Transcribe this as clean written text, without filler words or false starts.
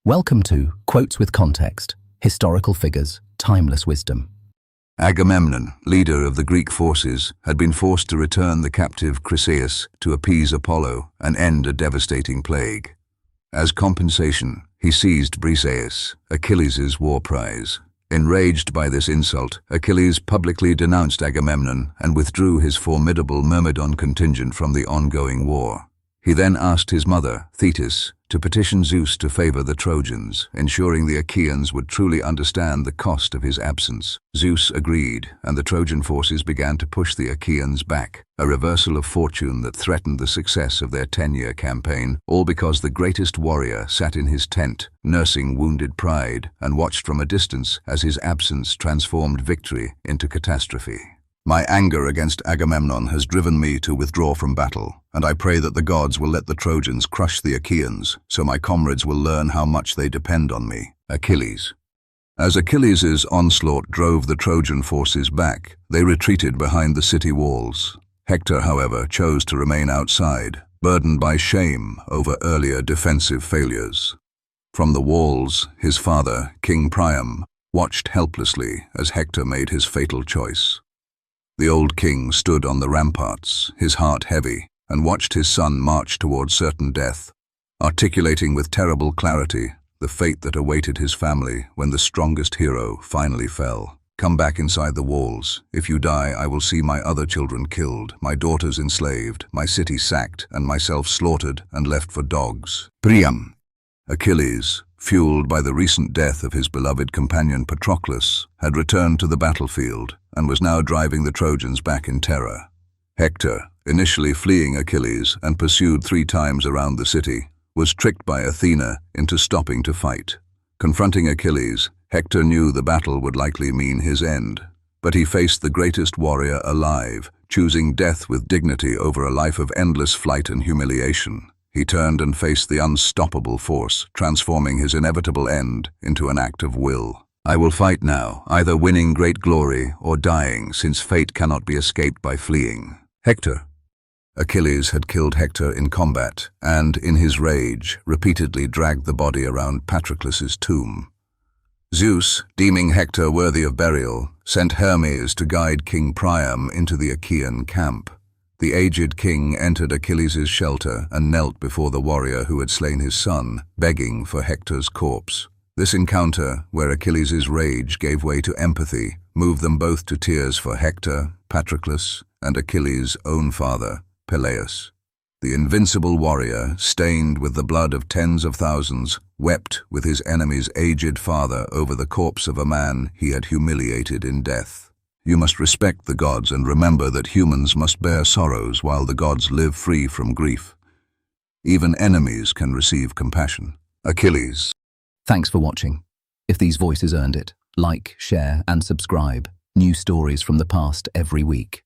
Welcome to Quotes with Context, Historical Figures, Timeless Wisdom. Agamemnon, leader of the Greek forces, had been forced to return the captive Chryseis to appease Apollo and end a devastating plague. As compensation, he seized Briseis, Achilles' war prize. Enraged by this insult, Achilles publicly denounced Agamemnon and withdrew his formidable Myrmidon contingent from the ongoing war. He then asked his mother, Thetis, to petition Zeus to favor the Trojans, ensuring the Achaeans would truly understand the cost of his absence. Zeus agreed, and the Trojan forces began to push the Achaeans back, a reversal of fortune that threatened the success of their 10-year campaign, all because the greatest warrior sat in his tent, nursing wounded pride, and watched from a distance as his absence transformed victory into catastrophe. My anger against Agamemnon has driven me to withdraw from battle, and I pray that the gods will let the Trojans crush the Achaeans, so my comrades will learn how much they depend on me. Achilles. As Achilles' onslaught drove the Trojan forces back, they retreated behind the city walls. Hector, however, chose to remain outside, burdened by shame over earlier defensive failures. From the walls, his father, King Priam, watched helplessly as Hector made his fatal choice. The old king stood on the ramparts, his heart heavy, and watched his son march toward certain death, articulating with terrible clarity the fate that awaited his family when the strongest hero finally fell. Come back inside the walls. If you die, I will see my other children killed, my daughters enslaved, my city sacked, and myself slaughtered and left for dogs. Priam. Achilles, fueled by the recent death of his beloved companion Patroclus, had returned to the battlefield and was now driving the Trojans back in terror. Hector, initially fleeing Achilles and pursued 3 times around the city, was tricked by Athena into stopping to fight. Confronting Achilles, Hector knew the battle would likely mean his end, but he faced the greatest warrior alive, choosing death with dignity over a life of endless flight and humiliation. He turned and faced the unstoppable force, transforming his inevitable end into an act of will. I will fight now, either winning great glory or dying, since fate cannot be escaped by fleeing. Hector. Achilles had killed Hector in combat, and, in his rage, repeatedly dragged the body around Patroclus's tomb. Zeus, deeming Hector worthy of burial, sent Hermes to guide King Priam into the Achaean camp. The aged king entered Achilles' shelter and knelt before the warrior who had slain his son, begging for Hector's corpse. This encounter, where Achilles' rage gave way to empathy, moved them both to tears for Hector, Patroclus, and Achilles' own father, Peleus. The invincible warrior, stained with the blood of tens of thousands, wept with his enemy's aged father over the corpse of a man he had humiliated in death. You must respect the gods and remember that humans must bear sorrows while the gods live free from grief. Even enemies can receive compassion. Achilles. Thanks for watching. If these voices earned it, like, share, and subscribe. New stories from the past every week.